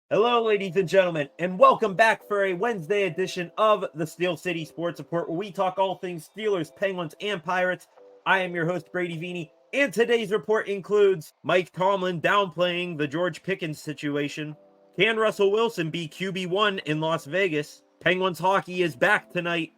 Hello, ladies and gentlemen, and welcome back for a Wednesday edition of the Steel City Sports Report, where we talk all things Steelers, Penguins, and Pirates. I am your host, Brady Vini, and today's report includes Mike Tomlin downplaying the George Pickens situation. Can Russell Wilson be QB1 in Las Vegas? Penguins hockey is back tonight,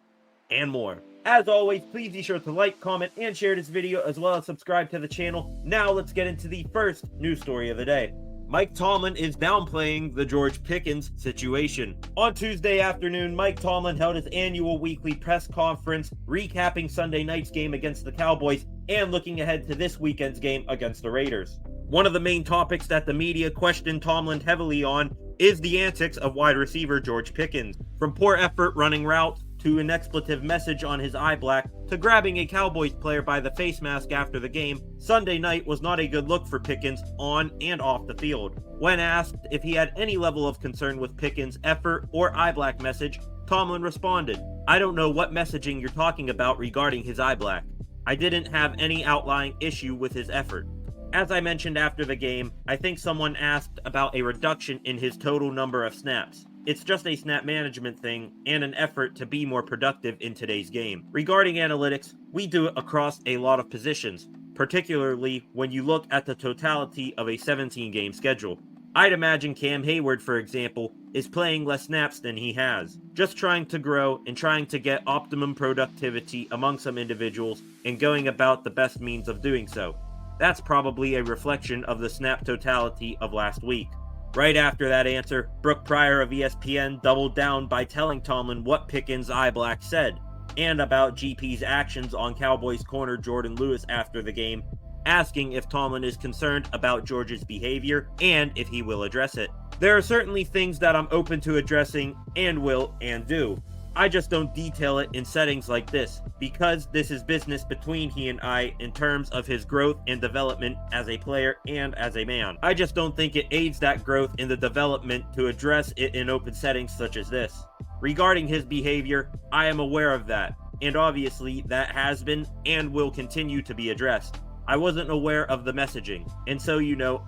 and more. As always, please be sure to like, comment, and share this video, as well as subscribe to the channel. Now let's get into the first news story of the day. Mike Tomlin is downplaying the George Pickens situation. On Tuesday afternoon, Mike Tomlin held his annual weekly press conference, recapping Sunday night's game against the Cowboys and looking ahead to this weekend's game against the Raiders. One of the main topics that the media questioned Tomlin heavily on is the antics of wide receiver George Pickens. From poor effort running routes, to an expletive message on his eye black, to grabbing a Cowboys player by the face mask after the game, Sunday night was not a good look for Pickens on and off the field. When asked if he had any level of concern with Pickens' effort or eye black message, Tomlin responded, "I don't know what messaging you're talking about regarding his eye black. I didn't have any outlying issue with his effort." As I mentioned after the game, I think someone asked about a reduction in his total number of snaps. It's just a snap management thing and an effort to be more productive in today's game. Regarding analytics, we do it across a lot of positions, particularly when you look at the totality of a 17-game schedule. I'd imagine Cam Hayward, for example, is playing less snaps than he has, just trying to grow and trying to get optimum productivity among some individuals and going about the best means of doing so. That's probably a reflection of the snap totality of last week. Right after that answer, Brooke Pryor of ESPN doubled down by telling Tomlin what Pickens' eye black said, and about GP's actions on Cowboys corner Jordan Lewis after the game, asking if Tomlin is concerned about George's behavior and if he will address it. There are certainly things that I'm open to addressing and will and do. I just don't detail it in settings like this, because this is business between he and I in terms of his growth and development as a player and as a man. I just don't think it aids that growth in the development to address it in open settings such as this. Regarding his behavior, I am aware of that, and obviously that has been and will continue to be addressed. I wasn't aware of the messaging, and so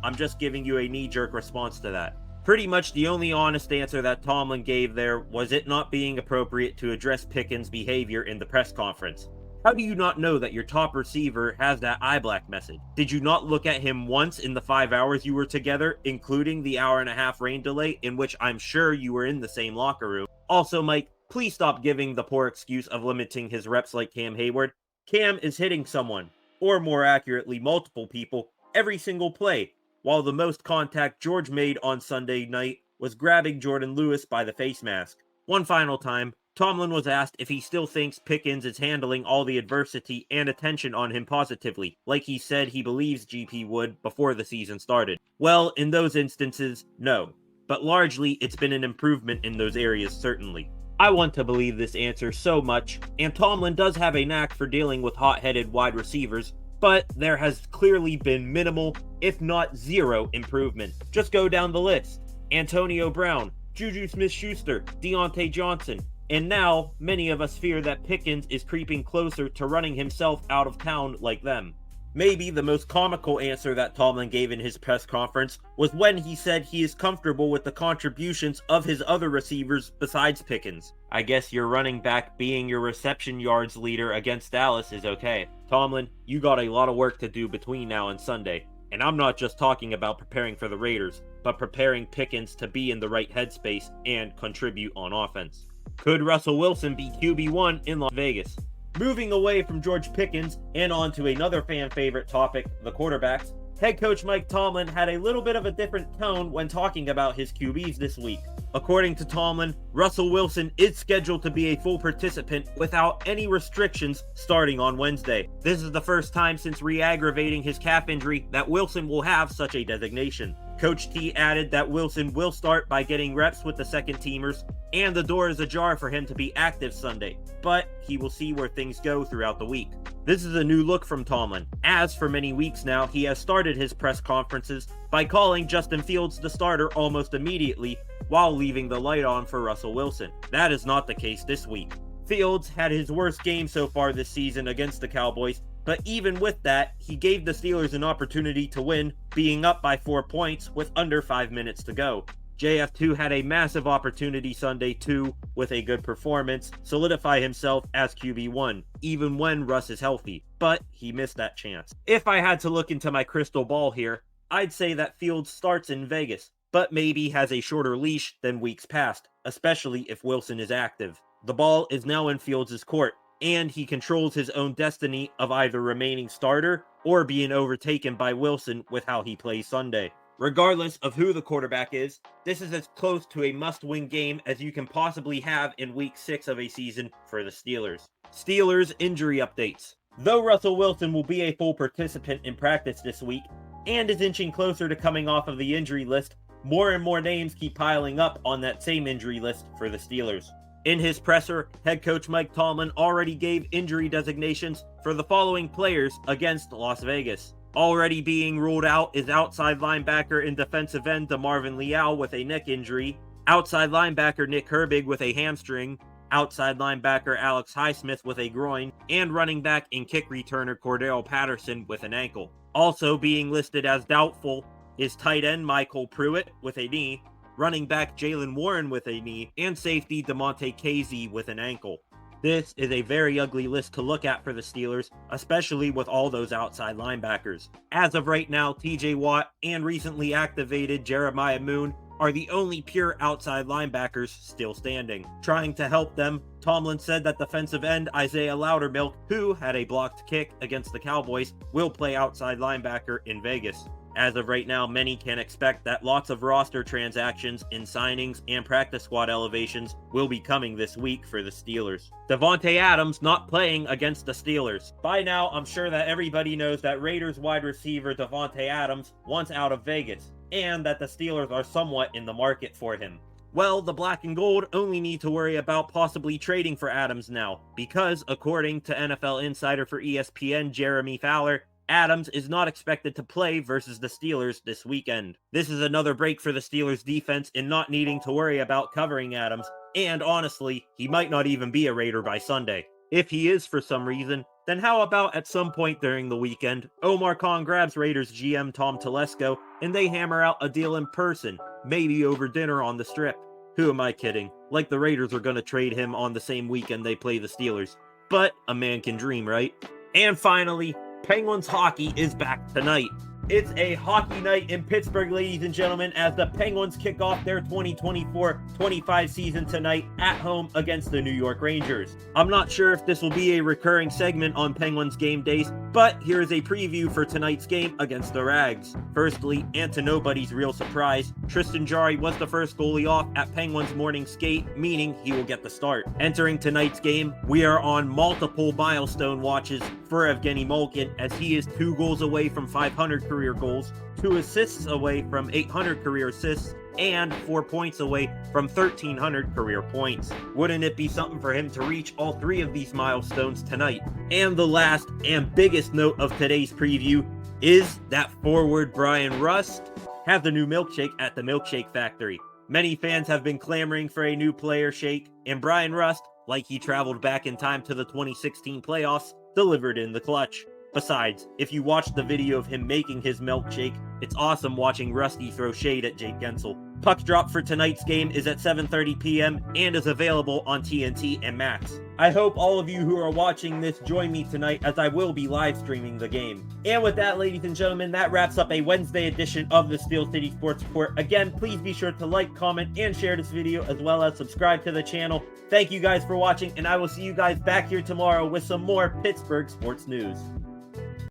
I'm just giving you a knee-jerk response to that. Pretty much the only honest answer that Tomlin gave there was it not being appropriate to address Pickens' behavior in the press conference. How do you not know that your top receiver has that eye black message? Did you not look at him once in the 5 hours you were together, including the hour-and-a-half rain delay in which I'm sure you were in the same locker room? Also, Mike, please stop giving the poor excuse of limiting his reps like Cam Hayward. Cam is hitting someone, or more accurately, multiple people, every single play, while the most contact George made on Sunday night was grabbing Jordan Lewis by the face mask. One final time, Tomlin was asked if he still thinks Pickens is handling all the adversity and attention on him positively, like he said he believes GP would before the season started. Well, in those instances, no. But largely, it's been an improvement in those areas, certainly. I want to believe this answer so much, and Tomlin does have a knack for dealing with hot-headed wide receivers, but there has clearly been minimal, if not zero, improvement. Just go down the list. Antonio Brown, Juju Smith-Schuster, Deontay Johnson, and now many of us fear that Pickens is creeping closer to running himself out of town like them. Maybe the most comical answer that Tomlin gave in his press conference was when he said he is comfortable with the contributions of his other receivers besides Pickens. I guess your running back being your reception yards leader against Dallas is okay. Tomlin, you got a lot of work to do between now and Sunday. And I'm not just talking about preparing for the Raiders, but preparing Pickens to be in the right headspace and contribute on offense. Could Russell Wilson be QB1 in Las Vegas? Moving away from George Pickens and on to another fan favorite topic, the quarterbacks, head coach Mike Tomlin had a little bit of a different tone when talking about his QBs this week. According to Tomlin, Russell Wilson is scheduled to be a full participant without any restrictions starting on Wednesday. This is the first time since re-aggravating his calf injury that Wilson will have such a designation. Coach T added that Wilson will start by getting reps with the second teamers, and the door is ajar for him to be active Sunday, but he will see where things go throughout the week. This is a new look from Tomlin, as for many weeks now he has started his press conferences by calling Justin Fields the starter almost immediately while leaving the light on for Russell Wilson. That is not the case this week. Fields had his worst game so far this season against the Cowboys, but even with that, he gave the Steelers an opportunity to win, being up by 4 points with under 5 minutes to go. JF2 had a massive opportunity Sunday too, with a good performance, solidify himself as QB1, even when Russ is healthy, but he missed that chance. If I had to look into my crystal ball here, I'd say that Fields starts in Vegas, but maybe has a shorter leash than weeks past, especially if Wilson is active. The ball is now in Fields' court, and he controls his own destiny of either remaining starter or being overtaken by Wilson with how he plays Sunday. Regardless of who the quarterback is, this is as close to a must-win game as you can possibly have in Week 6 of a season for the Steelers. Steelers injury updates. Though Russell Wilson will be a full participant in practice this week, and is inching closer to coming off of the injury list, more and more names keep piling up on that same injury list for the Steelers. In his presser, head coach Mike Tomlin already gave injury designations for the following players against Las Vegas. Already being ruled out is outside linebacker and defensive end DeMarvin Leal with a neck injury, outside linebacker Nick Herbig with a hamstring, outside linebacker Alex Highsmith with a groin, and running back and kick returner Cordell Patterson with an ankle. Also being listed as doubtful is tight end Michael Pruitt with a knee, running back Jalen Warren with a knee, and safety DeMonte Casey with an ankle. This is a very ugly list to look at for the Steelers, especially with all those outside linebackers. As of right now, TJ Watt and recently activated Jeremiah Moon are the only pure outside linebackers still standing. Trying to help them, Tomlin said that defensive end Isaiah Loudermilk, who had a blocked kick against the Cowboys, will play outside linebacker in Vegas. As of right now, many can expect that lots of roster transactions in signings and practice squad elevations will be coming this week for the Steelers. Devonte Adams not playing against the Steelers. By now, I'm sure that everybody knows that Raiders wide receiver Devonte Adams wants out of Vegas, and that the Steelers are somewhat in the market for him. Well, the black and gold only need to worry about possibly trading for Adams now, because according to NFL insider for ESPN Jeremy Fowler, Adams is not expected to play versus the Steelers this weekend. This is another break for the Steelers defense in not needing to worry about covering Adams, and honestly, he might not even be a Raider by Sunday. If he is for some reason, then how about at some point during the weekend, Omar Khan grabs Raiders GM Tom Telesco and they hammer out a deal in person, maybe over dinner on the Strip. Who am I kidding? Like the Raiders are going to trade him on the same weekend they play the Steelers. But a man can dream, right? And finally, Penguins hockey is back tonight. It's a hockey night in Pittsburgh, ladies and gentlemen, as the Penguins kick off their 2024-25 season tonight at home against the New York Rangers. I'm not sure if this will be a recurring segment on Penguins game days, but here's a preview for tonight's game against the Rags. Firstly, and to nobody's real surprise, Tristan Jarry was the first goalie off at Penguins morning skate, meaning he will get the start. Entering tonight's game, we are on multiple milestone watches for Evgeny Malkin, as he is 2 goals away from 500 career goals, 2 assists away from 800 career assists, and 4 points away from 1,300 career points. Wouldn't it be something for him to reach all 3 of these milestones tonight? And the last and biggest note of today's preview is that forward Brian Rust has the new milkshake at the Milkshake Factory. Many fans have been clamoring for a new player shake, and Brian Rust, like he traveled back in time to the 2016 playoffs, delivered in the clutch. Besides, if you watch the video of him making his milkshake, it's awesome watching Rusty throw shade at Jake Gensel. Puck drop for tonight's game is at 7:30 p.m. and is available on TNT and Max. I hope all of you who are watching this join me tonight, as I will be live streaming the game. And with that, ladies and gentlemen, that wraps up a Wednesday edition of the Steel City Sports Report. Again, please be sure to like, comment, and share this video, as well as subscribe to the channel. Thank you guys for watching, and I will see you guys back here tomorrow with some more Pittsburgh sports news.